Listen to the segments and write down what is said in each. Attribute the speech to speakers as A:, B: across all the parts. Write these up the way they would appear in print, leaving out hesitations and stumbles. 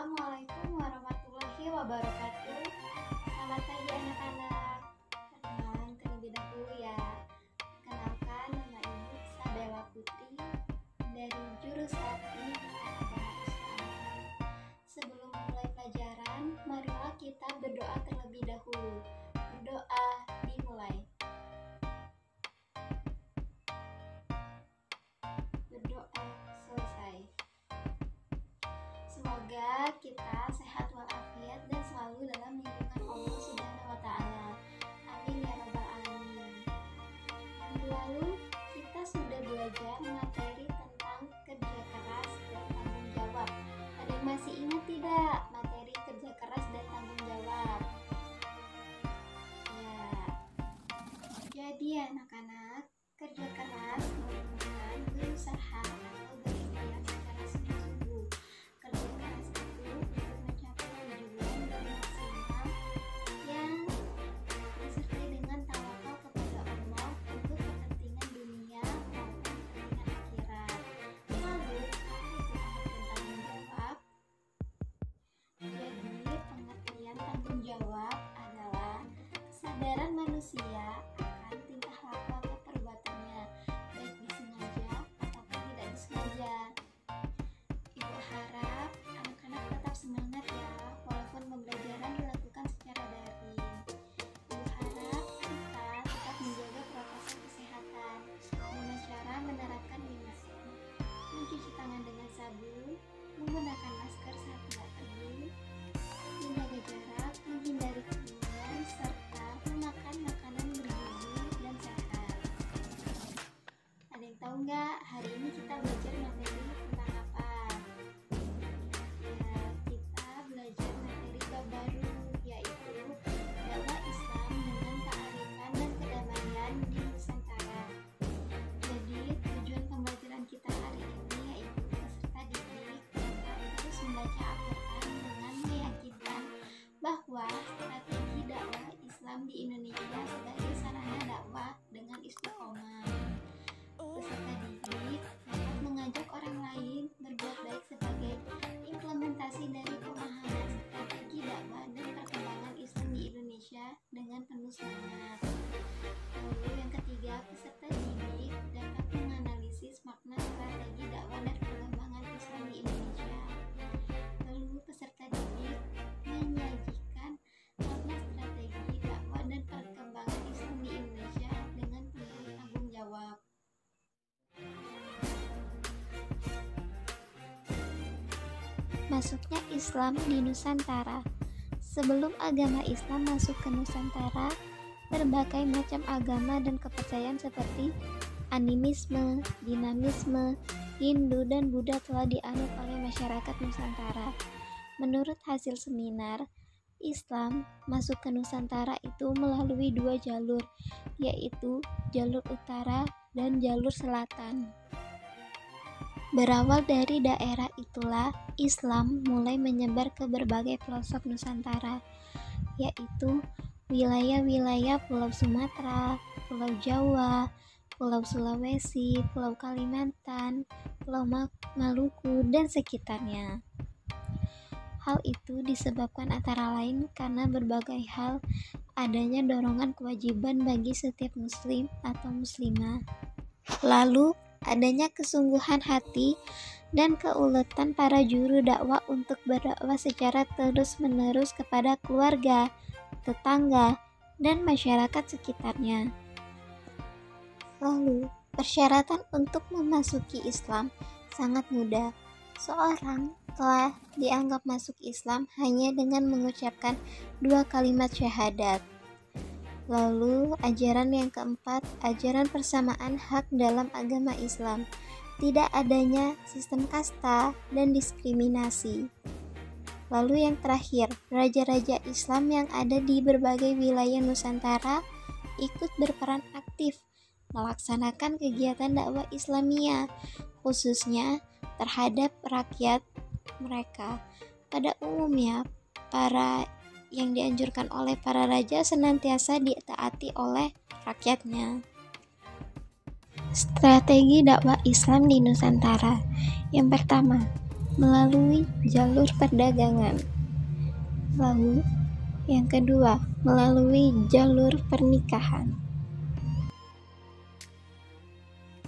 A: Assalamualaikum warahmatullahi wabarakatuh. Selamat pagi anak-anak. Perkenalan terlebih dahulu ya. Kenalkan, nama Ibu Sabella Putri dari jurusan Ilmu Agama Islam. Sebelum mulai pelajaran, marilah kita berdoa terlebih dahulu. Berdoa dimulai. Berdoa selesai. Semoga kita sehat walafiat dan selalu dalam lindungan Allah Subhanahu wa Ta'ala. Amin ya Rabbal Alamin. Minggu lalu kita sudah belajar materi tentang kerja keras dan tanggung jawab. Ada yang masih ingat tidak materi kerja keras dan tanggung jawab? Ya. Jadi anak-anak, kerja keras merupakan berusaha atau berikhtiar secara sungguh-sungguh. Kerja keras itu untuk mencapai tujuan dan maksimal yang disertai dengan tawakal kepada Allah untuk kepentingan dunia maupun kepentingan akhirat. Lalu, apa itu pengertian tanggung jawab? Jadi, pengertian tanggung jawab adalah kesadaran manusia akan tingkah laku atau perbuatannya, baik disengaja ataupun tidak disengaja. Ibu harap anak-anak tetap semangat ya, walaupun pembelajaran dilakukan secara daring. Ibu harap kita tetap menjaga protokol kesehatan dengan cara menerapkan 5M, mencuci tangan dengan sabun, menggunakan masker saat tidak perlu, menjaga jarak, menghindari kerumunan, serta memakan makanan bergizi dan sehat. Ada yang tahu nggak hari ini kita belajar materi tentang apa? Ya, kita belajar materi bab baru, yaitu dakwah Islam dengan kearifan dan kedamaian di Nusantara. Jadi tujuan pembelajaran kita hari ini yaitu peserta didik dapat terus membaca Al-Quran dengan meyakinkan bahwa strategi dakwah Islam di Indonesia sebagai sarana dakwah dengan istiqomah. Peserta didik dapat mengajak orang lain berbuat baik sebagai implementasi dari pemahaman strategi dakwah dan perkembangan Islam di Indonesia dengan penuh semangat. Lalu yang ketiga, peserta didik dapat menganalisis makna strategi dakwah dan perkembangan Islam di Indonesia. Lalu peserta didik menyajikan makna strategi dakwah dan perkembangan Islam di Indonesia dengan penuh tanggung jawab. Masuknya Islam di Nusantara. Sebelum agama Islam masuk ke Nusantara, berbagai macam agama dan kepercayaan seperti animisme, dinamisme, Hindu, dan Buddha telah dianut oleh masyarakat Nusantara. Menurut hasil seminar, Islam masuk ke Nusantara itu melalui dua jalur, yaitu jalur utara dan jalur selatan. Berawal dari daerah itulah Islam mulai menyebar ke berbagai pelosok Nusantara, yaitu wilayah-wilayah Pulau Sumatera, Pulau Jawa, Pulau Sulawesi, Pulau Kalimantan, Pulau Maluku, dan sekitarnya. Hal itu disebabkan antara lain karena berbagai hal, adanya dorongan kewajiban bagi setiap muslim atau muslimah. Lalu, adanya kesungguhan hati dan keuletan para juru dakwah untuk berdakwah secara terus-menerus kepada keluarga, tetangga, dan masyarakat sekitarnya. Lalu, persyaratan untuk memasuki Islam sangat mudah. Seorang telah dianggap masuk Islam hanya dengan mengucapkan 2 kalimat syahadat. Lalu, ajaran yang keempat, ajaran persamaan hak dalam agama Islam. Tidak adanya sistem kasta dan diskriminasi. Lalu yang terakhir, raja-raja Islam yang ada di berbagai wilayah Nusantara ikut berperan aktif melaksanakan kegiatan dakwah Islamiyah, khususnya terhadap rakyat mereka. Pada umumnya, yang dianjurkan oleh para raja senantiasa ditaati oleh rakyatnya. Strategi dakwah Islam di Nusantara. Yang pertama, melalui jalur perdagangan. Lalu, yang kedua, melalui jalur pernikahan.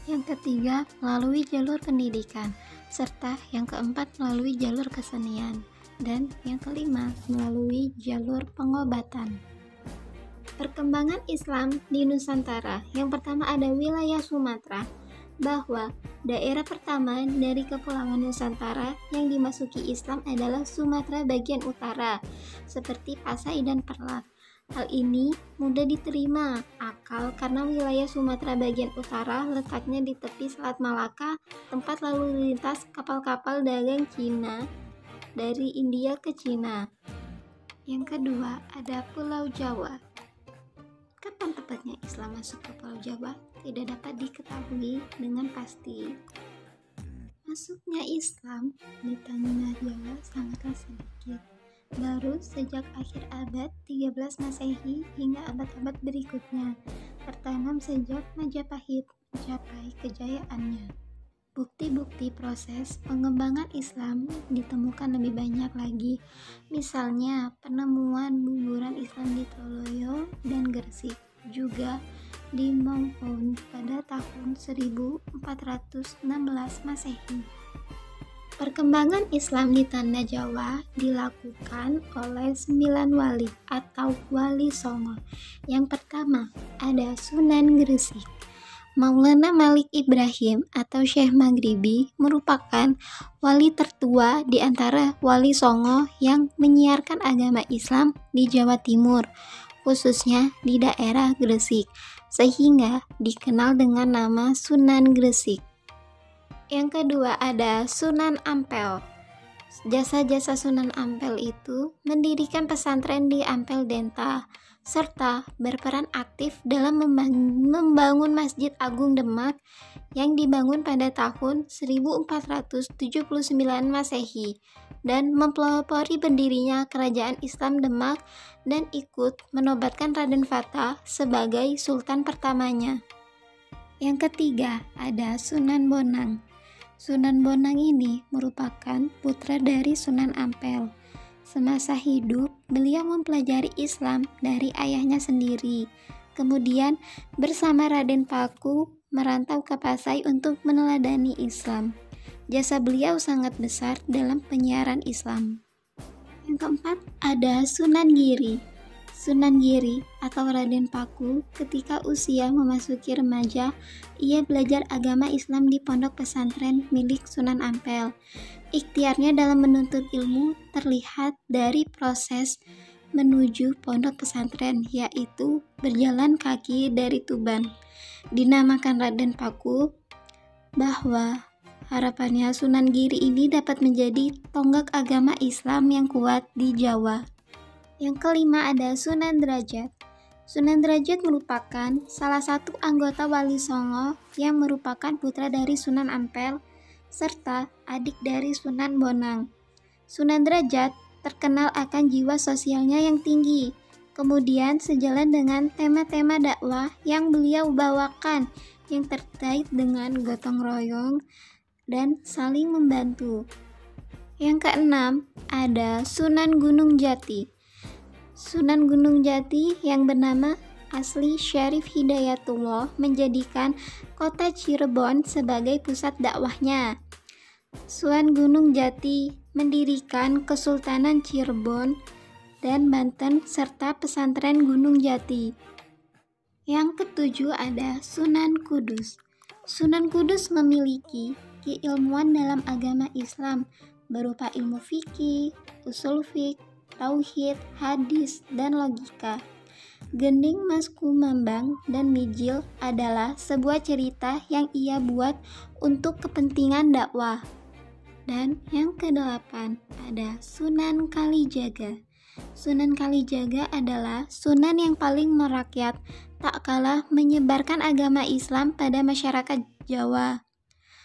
A: Yang ketiga, melalui jalur pendidikan, serta yang keempat, melalui jalur kesenian, dan yang kelima, melalui jalur pengobatan. Perkembangan Islam di Nusantara. Yang pertama ada wilayah Sumatera, bahwa daerah pertama dari Kepulauan Nusantara yang dimasuki Islam adalah Sumatera bagian utara, seperti Pasai dan Perlak. Hal ini mudah diterima akal karena wilayah Sumatera bagian utara letaknya di tepi Selat Malaka, tempat lalu lintas kapal-kapal dagang Cina dari India ke Cina. Yang kedua, ada Pulau Jawa. Kapan tepatnya Islam masuk ke Pulau Jawa? Tidak dapat diketahui dengan pasti. Masuknya Islam di tanah Jawa sangatlah sedikit. Baru sejak akhir abad 13 Masehi hingga abad-abad berikutnya, tertanam sejak Majapahit mencapai kejayaannya. Bukti-bukti proses pengembangan Islam ditemukan lebih banyak lagi, misalnya penemuan guguran Islam di Toloyo dan Gresik, juga di Mongkon pada tahun 1416 Masehi. Perkembangan Islam di Tanah Jawa dilakukan oleh 9 wali atau Wali Songo. Yang pertama ada Sunan Gresik. Maulana Malik Ibrahim atau Syekh Maghribi merupakan wali tertua di antara Wali Songo yang menyiarkan agama Islam di Jawa Timur, khususnya di daerah Gresik, sehingga dikenal dengan nama Sunan Gresik. Yang kedua ada Sunan Ampel. Jasa-jasa Sunan Ampel itu mendirikan pesantren di Ampel Denta, serta berperan aktif dalam membangun Masjid Agung Demak yang dibangun pada tahun 1479 Masehi dan mempelopori berdirinya Kerajaan Islam Demak dan ikut menobatkan Raden Fatah sebagai sultan pertamanya. Yang ketiga ada Sunan Bonang. Sunan Bonang ini merupakan putra dari Sunan Ampel. Semasa hidup, beliau mempelajari Islam dari ayahnya sendiri. Kemudian bersama Raden Paku merantau ke Pasai untuk meneladani Islam. Jasa beliau sangat besar dalam penyiaran Islam. Yang keempat ada Sunan Giri. Sunan Giri atau Raden Paku ketika usia memasuki remaja, ia belajar agama Islam di pondok pesantren milik Sunan Ampel. Ikhtiarnya dalam menuntut ilmu terlihat dari proses menuju pondok pesantren, yaitu berjalan kaki dari Tuban. Dinamakan Raden Paku bahwa harapannya Sunan Giri ini dapat menjadi tonggak agama Islam yang kuat di Jawa. Yang kelima ada Sunan Derajat. Sunan Derajat merupakan salah satu anggota Wali Songo yang merupakan putra dari Sunan Ampel serta adik dari Sunan Bonang. Sunan Derajat terkenal akan jiwa sosialnya yang tinggi. Kemudian sejalan dengan tema-tema dakwah yang beliau bawakan yang terkait dengan gotong royong dan saling membantu. Yang keenam ada Sunan Gunung Jati. Sunan Gunung Jati yang bernama asli Syarif Hidayatullah menjadikan kota Cirebon sebagai pusat dakwahnya. Sunan Gunung Jati mendirikan Kesultanan Cirebon dan Banten serta pesantren Gunung Jati. Yang ketujuh ada Sunan Kudus. Sunan Kudus memiliki keilmuan dalam agama Islam berupa ilmu fikih, usul fiqh, tauhid, hadis, dan logika. Gending Mas Kumambang dan Mijil adalah sebuah cerita yang ia buat untuk kepentingan dakwah. Dan yang kedelapan ada Sunan Kalijaga. Sunan Kalijaga adalah sunan yang paling merakyat, tak kalah menyebarkan agama Islam pada masyarakat Jawa.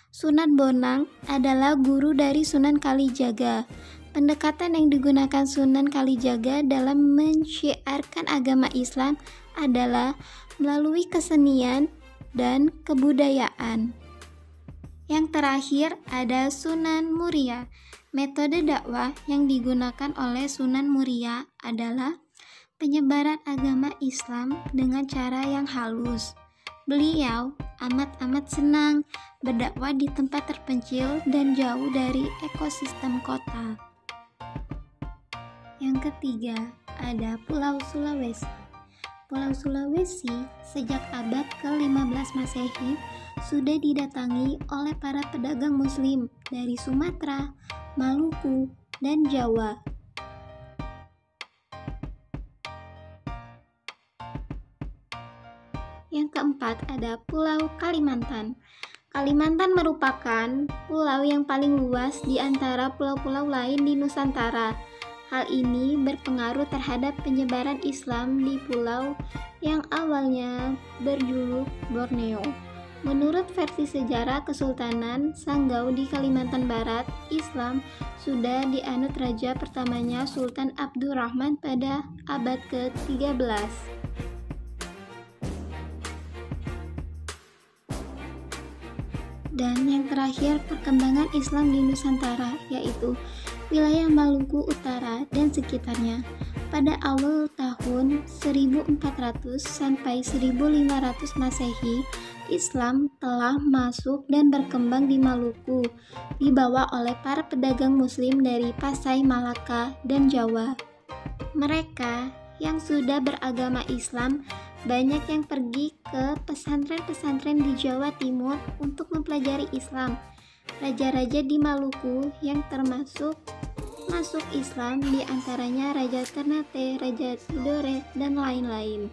A: Sunan Bonang adalah guru dari Sunan Kalijaga. Pendekatan yang digunakan Sunan Kalijaga dalam mensyiarkan agama Islam adalah melalui kesenian dan kebudayaan. Yang terakhir ada Sunan Muria. Metode dakwah yang digunakan oleh Sunan Muria adalah penyebaran agama Islam dengan cara yang halus. Beliau amat senang berdakwah di tempat terpencil dan jauh dari ekosistem kota. Yang ketiga, ada Pulau Sulawesi. Pulau Sulawesi sejak abad ke-15 Masehi sudah didatangi oleh para pedagang muslim dari Sumatera, Maluku, dan Jawa. Yang keempat ada Pulau Kalimantan. Kalimantan merupakan pulau yang paling luas di antara pulau-pulau lain di Nusantara. Hal ini berpengaruh terhadap penyebaran Islam di pulau yang awalnya berjuluk Borneo. Menurut versi sejarah Kesultanan Sanggau di Kalimantan Barat, Islam sudah dianut raja pertamanya Sultan Abdurrahman pada abad ke-13. Dan yang terakhir, perkembangan Islam di Nusantara, yaitu wilayah Maluku Utara dan sekitarnya. Pada awal tahun 1400 sampai 1500 Masehi, Islam telah masuk dan berkembang di Maluku, dibawa oleh para pedagang muslim dari Pasai, Malaka, dan Jawa. Mereka yang sudah beragama Islam banyak yang pergi ke pesantren-pesantren di Jawa Timur untuk mempelajari Islam. Raja-raja di Maluku yang masuk Islam di antaranya Raja Ternate, Raja Tidore, dan lain-lain.